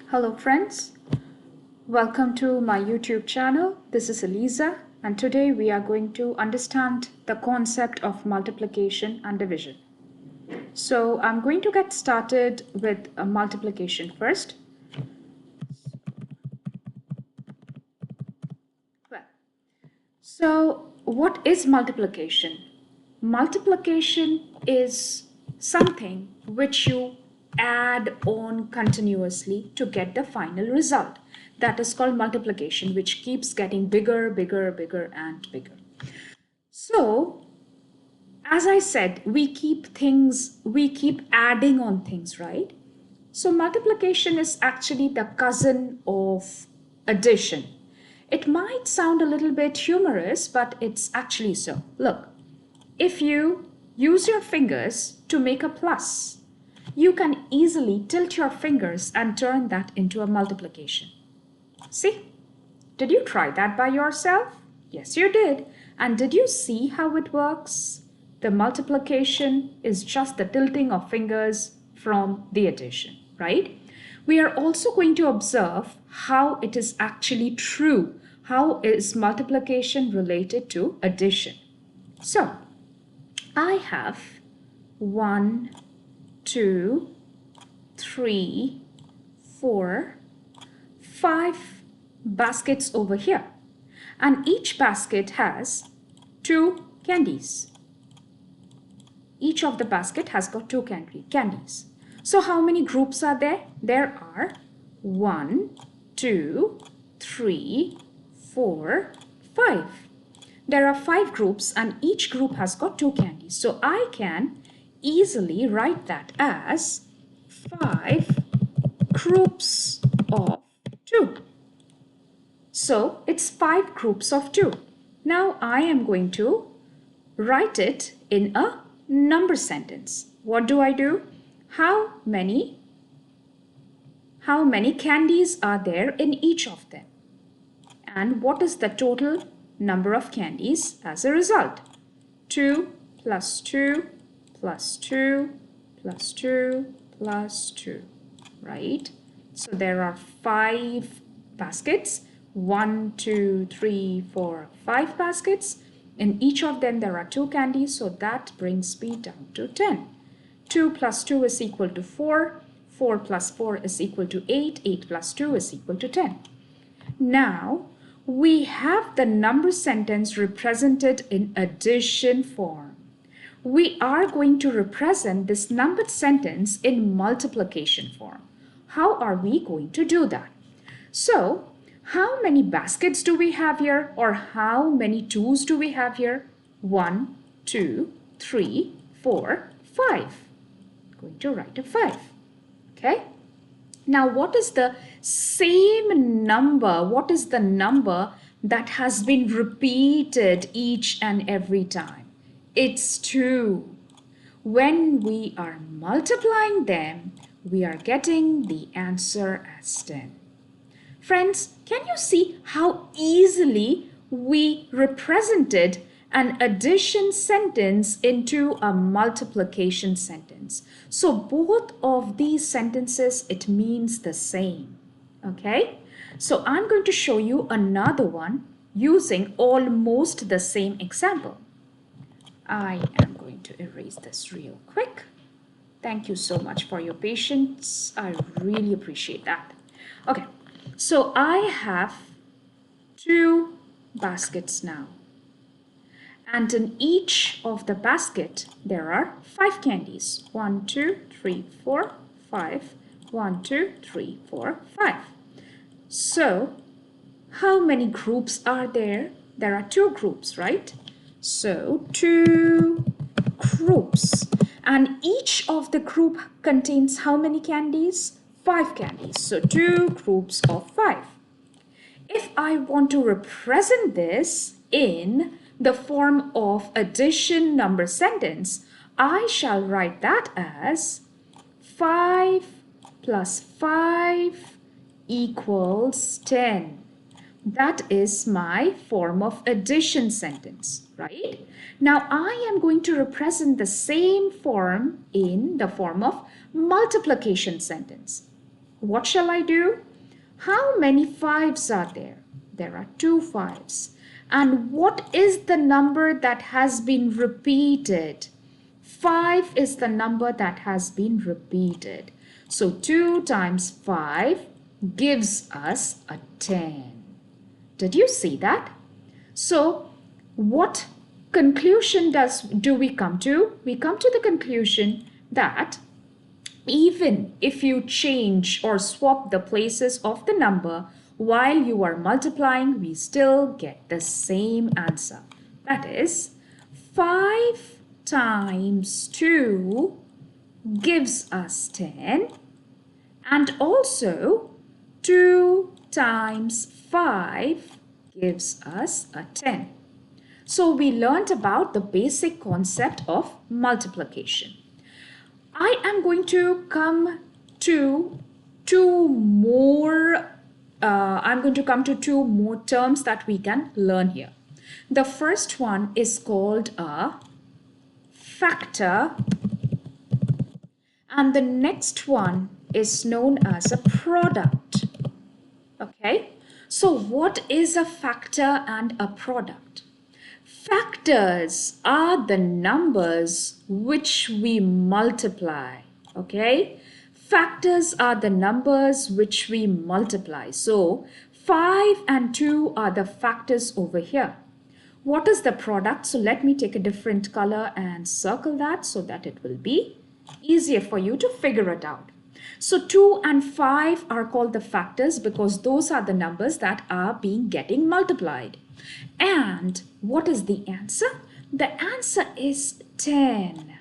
Hello friends, welcome to my YouTube channel. This is Eliza and today we are going to understand the concept of multiplication and division. So I'm going to get started with multiplication first. Well, so what is multiplication? Multiplication is something which you add on continuously to get the final result. That is called multiplication, which keeps getting bigger, bigger, and bigger. So, as I said, we keep adding on things, right? So multiplication is actually the cousin of addition. It might sound a little bit humorous, but it's actually so. Look, if you use your fingers to make a plus, you can easily tilt your fingers and turn that into a multiplication. See? Did you try that by yourself? Yes, you did. And did you see how it works? The multiplication is just the tilting of fingers from the addition, right? We are also going to observe how it is actually true. How is multiplication related to addition? So, I have 1, 2, 3, 4, 5 baskets over here. And each basket has 2 candies. Each of the basket has got 2 candies. So how many groups are there? There are 1, 2, 3, 4, 5. There are 5 groups and each group has got 2 candies. So I can easily write that as 5 groups of 2. So it's 5 groups of 2. Now I am going to write it in a number sentence. What do I do? How many candies are there in each of them? And what is the total number of candies as a result? 2 plus 2 plus 2 plus 2 plus 2, right? So there are 5 baskets. 1, 2, 3, 4, 5 baskets. In each of them there are 2 candies, so that brings me down to 10. 2 plus 2 is equal to 4. 4 plus 4 is equal to 8. 8 plus 2 is equal to 10. Now, we have the number sentence represented in addition form. We are going to represent this numbered sentence in multiplication form. How are we going to do that? So, how many baskets do we have here, or how many 2's do we have here? 1, 2, 3, 4, 5. I'm going to write a 5. Okay? Now, what is the same number? What is the number that has been repeated each and every time? It's 2. When we are multiplying them, we are getting the answer as 10. Friends, can you see how easily we represented an addition sentence into a multiplication sentence? So both of these sentences, it means the same. Okay? So I'm going to show you another one using almost the same example. I am going to erase this real quick. Thank you so much for your patience. I really appreciate that. Okay. So I have 2 baskets now. And in each of the basket, there are 5 candies. 1, 2, 3, 4, 5. 1, 2, 3, 4, 5. So how many groups are there? There are 2 groups, right? So 2 groups. And each of the group contains how many candies? 5 candies. So 2 groups of 5. If I want to represent this in the form of addition number sentence, I shall write that as 5 plus 5 equals 10. That is my form of addition sentence, right? Now I am going to represent the same form in the form of multiplication sentence. What shall I do? How many fives are there? There are 2 fives. And what is the number that has been repeated? 5 is the number that has been repeated. So 2 times 5 gives us a 10. Did you see that? So what conclusion do we come to? We come to the conclusion that even if you change or swap the places of the number while you are multiplying, we still get the same answer. That is, 5 times 2 gives us 10, and also 2 times 5 gives us a 10. So we learned about the basic concept of multiplication. I am going to come to two more terms that we can learn here. The first one is called a factor, and the next one is known as a product. Okay, so what is a factor and a product? Factors are the numbers which we multiply. Okay, factors are the numbers which we multiply. So 5 and 2 are the factors over here. What is the product? So let me take a different color and circle that so that it will be easier for you to figure it out. So 2 and 5 are called the factors because those are the numbers that are getting multiplied. And what is the answer? The answer is 10.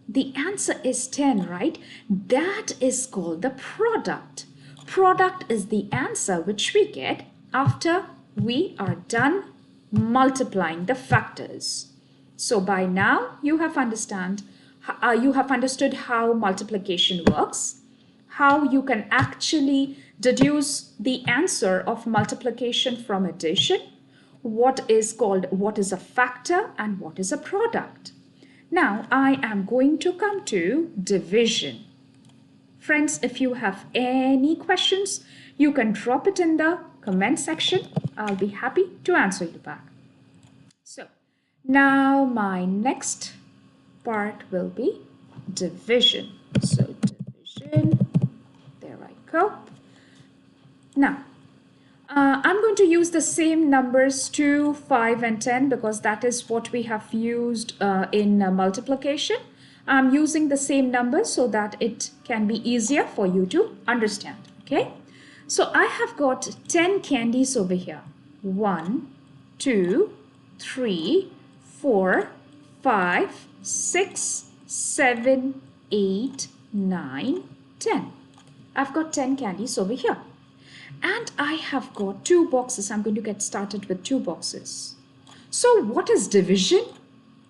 The answer is 10, right? That is called the product. Product is the answer which we get after we are done multiplying the factors. So by now you have understood how multiplication works, how you can actually deduce the answer of multiplication from addition, what is a factor and what is a product. Now I am going to come to division. Friends, if you have any questions, you can drop it in the comment section. I'll be happy to answer you back. So now my next part will be division. So division, there I go. Now I'm going to use the same numbers 2, 5 and 10 because that is what we have used in multiplication. I'm using the same numbers so that it can be easier for you to understand. Okay, so I have got 10 candies over here. 1, 2, 3, 4, 5, 6, 7, 8, 9, 10. I've got 10 candies over here. And I have got 2 boxes. I'm going to get started with 2 boxes. So what is division?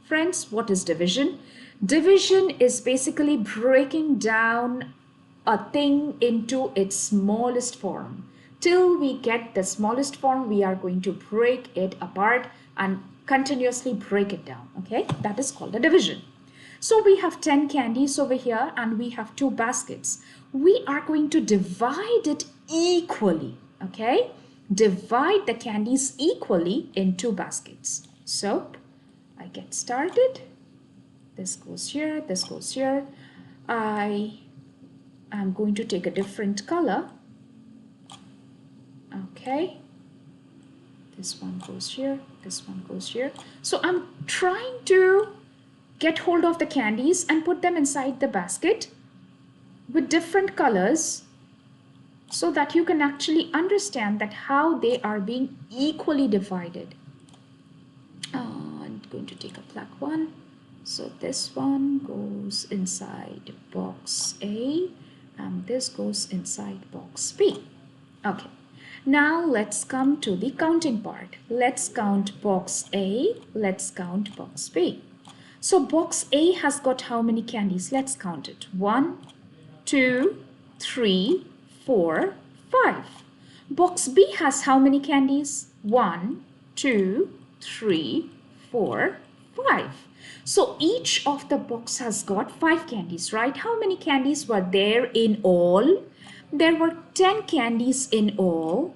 Friends, what is division? Division is basically breaking down a thing into its smallest form. Till we get the smallest form, we are going to break it apart and continuously break it down. Okay, that is called a division. So we have 10 candies over here and we have 2 baskets. We are going to divide it equally. Okay, divide the candies equally in 2 baskets. So I get started. This goes here, this goes here. I am going to take a different color. Okay, this one goes here, this one goes here. So I'm trying to get hold of the candies and put them inside the basket with different colors so that you can actually understand that how they are being equally divided. I'm going to take a black one. So this one goes inside box A and this goes inside box B. Okay, now let's come to the counting part. Let's count box A, let's count box B. So box A has got how many candies? Let's count it. 1, 2, 3, 4, 5. Box B has how many candies? 1, 2, 3, 4, 5. So each of the box has got 5 candies, right? How many candies were there in all? There were 10 candies in all.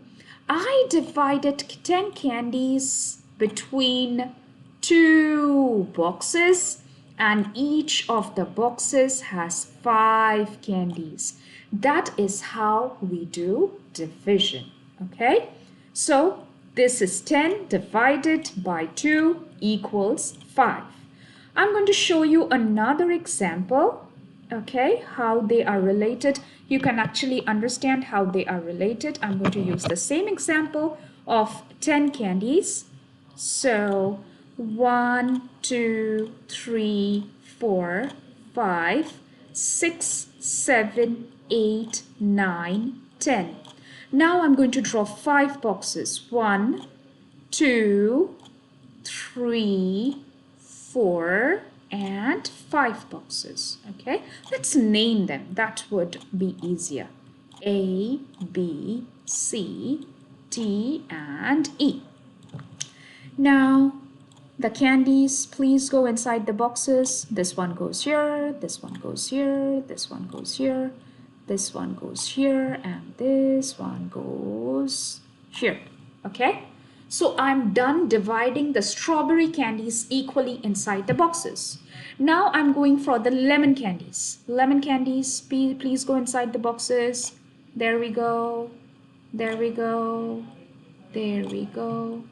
I divided 10 candies between 2 boxes, and each of the boxes has 5 candies. That is how we do division. Okay, so this is 10 divided by 2 equals 5. I'm going to show you another example, okay, how they are related. You can actually understand how they are related. I'm going to use the same example of 10 candies. So 1, 2, 3, 4, 5, 6, 7, 8, 9, 10. Now I'm going to draw 5 boxes. 1, 2, 3, 4, and 5 boxes. Okay, let's name them. That would be easier. A, B, C, D, and E. Now, the candies, please go inside the boxes. This one goes here, this one goes here, this one goes here, this one goes here, and this one goes here. Okay? So I'm done dividing the strawberry candies equally inside the boxes. Now I'm going for the lemon candies. Lemon candies, please go inside the boxes. There we go. There we go. There we go.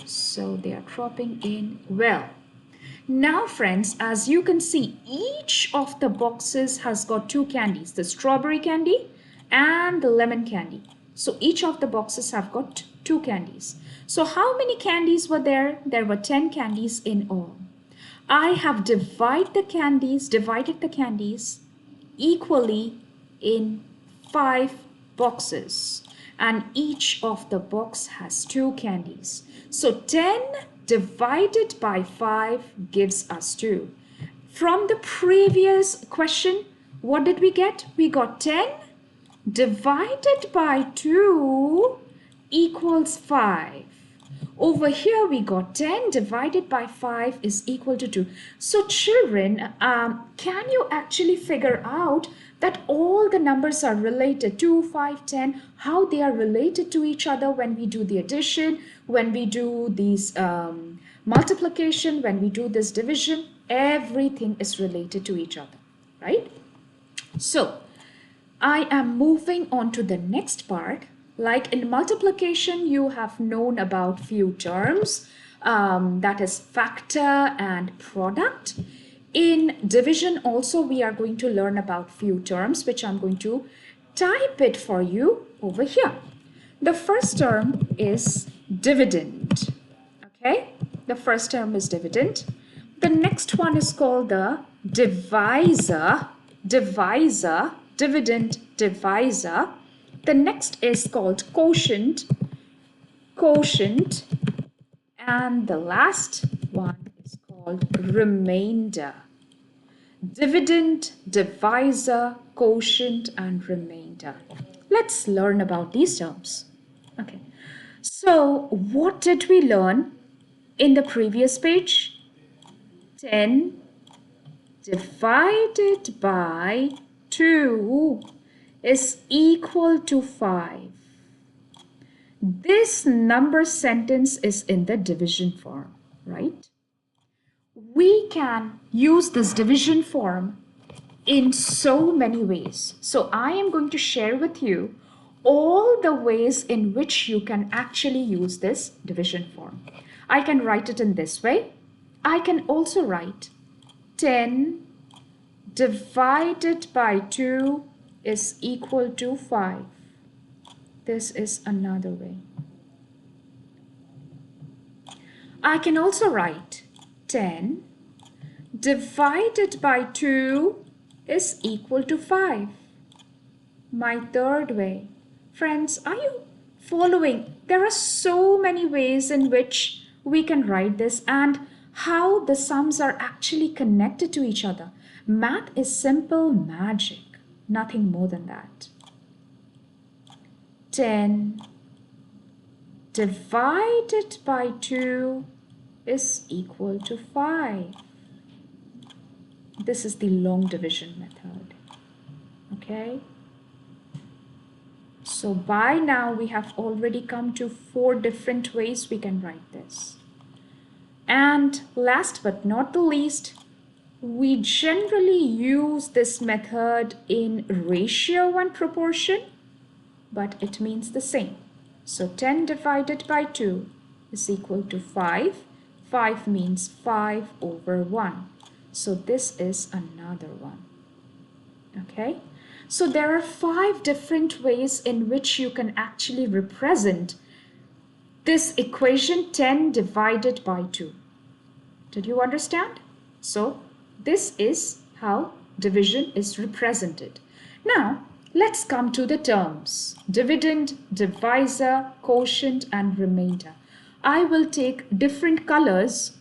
So they are dropping in well. Now friends, as you can see, each of the boxes has got 2 candies, the strawberry candy and the lemon candy. So each of the boxes have got 2 candies. So how many candies were there? There were 10 candies in all. I have divided the candies equally in 5 boxes, and each of the box has 2 candies. So 10 divided by 5 gives us 2. From the previous question, what did we get? We got 10 divided by 2 equals 5. Over here we got 10 divided by 5 is equal to 2. So children, can you actually figure out that all the numbers are related, 2, 5, 10, how they are related to each other when we do the addition, when we do these multiplication, when we do this division, everything is related to each other, right? So I am moving on to the next part. Like in multiplication, you have known about few terms, that is factor and product. In division also, we are going to learn about few terms, which I'm going to type it for you over here. The first term is dividend. Okay, the first term is dividend. The next one is called the divisor, dividend divisor. The next is called quotient, and the last one is called remainder. Dividend, divisor, quotient, and remainder. Let's learn about these terms. Okay, so what did we learn in the previous page? 10 divided by 2 is equal to 5. This number sentence is in the division form, right? We can use this division form in so many ways. So I am going to share with you all the ways in which you can actually use this division form. I can write it in this way. I can also write 10 divided by 2 is equal to 5. This is another way. I can also write 10 divided by 2 is equal to 5. My third way. Friends, are you following? There are so many ways in which we can write this and how the sums are actually connected to each other. Math is simple magic, nothing more than that. 10 divided by 2 is equal to 5. This is the long division method. Okay? So by now we have already come to 4 different ways we can write this. And last but not the least, we generally use this method in ratio and proportion, but it means the same. So 10 divided by 2 is equal to 5. 5 means 5 over 1. So this is another one. Okay? So there are 5 different ways in which you can actually represent this equation 10 divided by 2. Did you understand? So this is how division is represented. Now, let's come to the terms. Dividend, divisor, quotient, and remainder. I will take different colors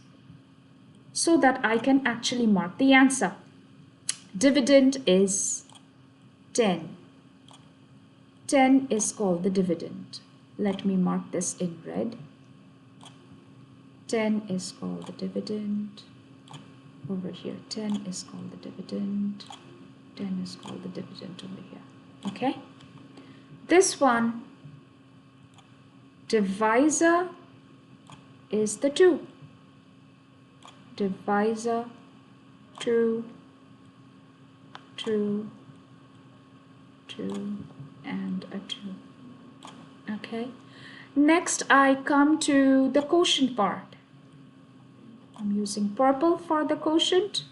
so that I can actually mark the answer. Dividend is 10. 10 is called the dividend. Let me mark this in red. 10 is called the dividend. Over here, 10 is called the dividend. 10 is called the dividend over here. Okay? This one, divisor, is the 2. Divisor, 2, 2, 2, and a 2. Okay? Next, I come to the quotient part. I'm using purple for the quotient.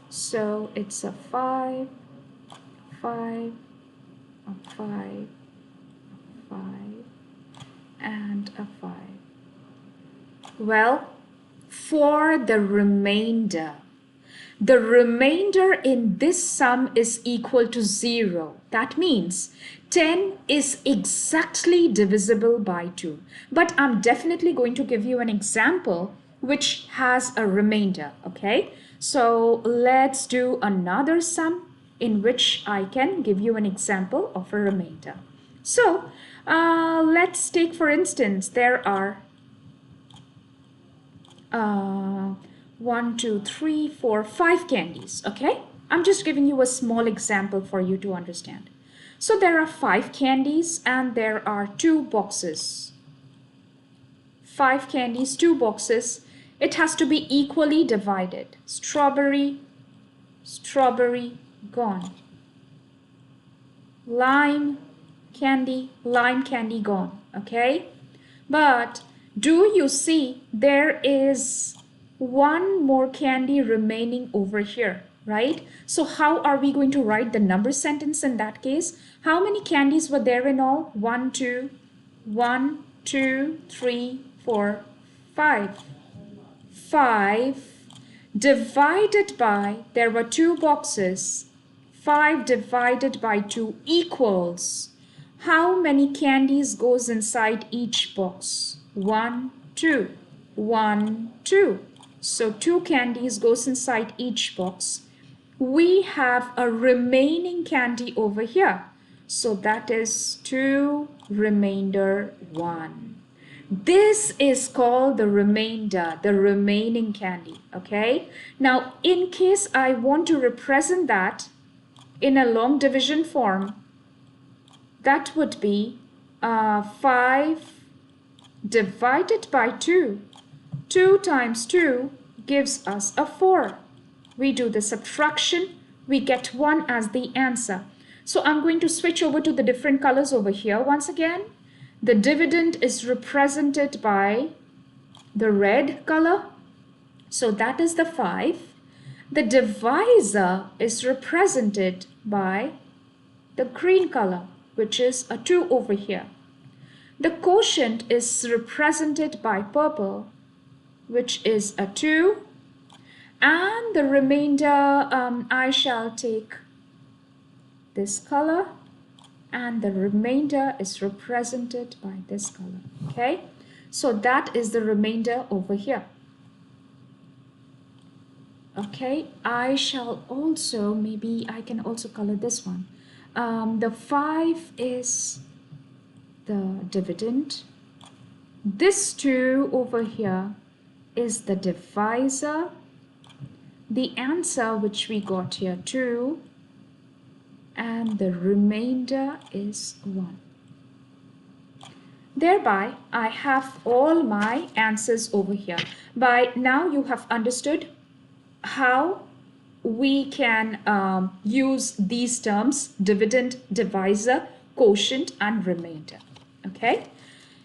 So it's a 5, 5, a 5, a 5, and a 5. Well, for the remainder in this sum is equal to 0. That means 10 is exactly divisible by 2. But I'm definitely going to give you an example which has a remainder, okay? So let's do another sum in which I can give you an example of a remainder. So let's take, for instance, there are 1, 2, 3, 4, 5 candies, okay? I'm just giving you a small example for you to understand. So there are 5 candies and there are 2 boxes. 5 candies, 2 boxes. It has to be equally divided. Strawberry, strawberry, gone. Lime candy, gone, okay? But do you see there is one more candy remaining over here, right? So how are we going to write the number sentence in that case? How many candies were there in all? 1, 2, 1, 2, 3, 4, 5. 5 divided by, there were 2 boxes. 5 divided by 2 equals, how many candies goes inside each box? 1, 2, 1, 2. So 2 candies goes inside each box. We have a remaining candy over here. So that is 2 remainder 1. This is called the remainder, the remaining candy, okay? Now, in case I want to represent that in a long division form, that would be 5 divided by 2. 2 times 2 gives us a 4. We do the subtraction, we get 1 as the answer. So I'm going to switch over to the different colors over here once again. The dividend is represented by the red color. So that is the 5. The divisor is represented by the green color, which is a 2 over here. The quotient is represented by purple, which is a 2. And the remainder, I shall take this color. And the remainder is represented by this color, okay? So that is the remainder over here. Okay, I shall also, maybe I can also color this one. The 5 is the dividend. This 2 over here is the divisor. The answer which we got here 2, and the remainder is 1. Thereby, I have all my answers over here. By now, you have understood how we can use these terms: dividend, divisor, quotient, and remainder. Okay?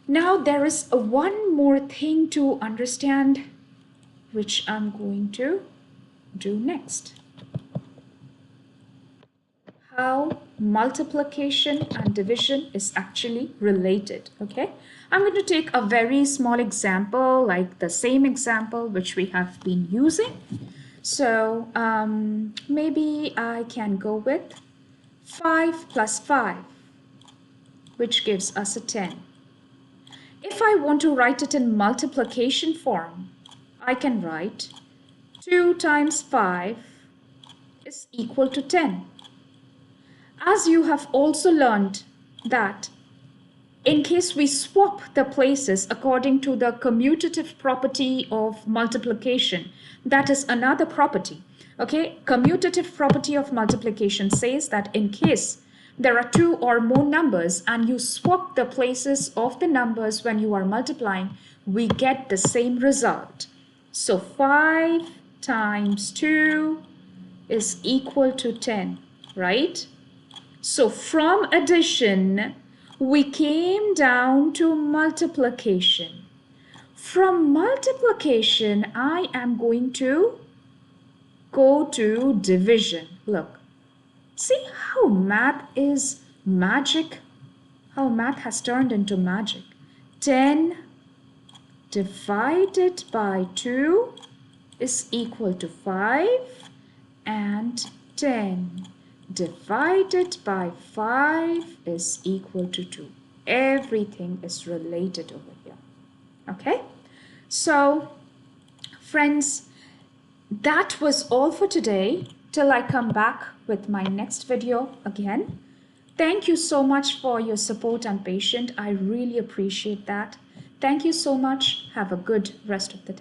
Now, there is one more thing to understand, which I'm going to do next. How multiplication and division is actually related. Okay, I'm going to take a very small example, like the same example which we have been using. So maybe I can go with 5 plus 5, which gives us a 10. If I want to write it in multiplication form, I can write 2 times 5 is equal to 10. As you have also learned that in case we swap the places according to the commutative property of multiplication, that is another property. Okay, commutative property of multiplication says that in case there are 2 or more numbers and you swap the places of the numbers when you are multiplying, we get the same result. So 5 times 2 is equal to 10, right? So from addition, we came down to multiplication. From multiplication, I am going to go to division. Look, see how math is magic? How math has turned into magic. 10 divided by 2 is equal to 5, and 10 divided by 5 is equal to 2. Everything is related over here. Okay? So, friends, that was all for today. Till I come back with my next video again. Thank you so much for your support and patience. I really appreciate that. Thank you so much. Have a good rest of the day.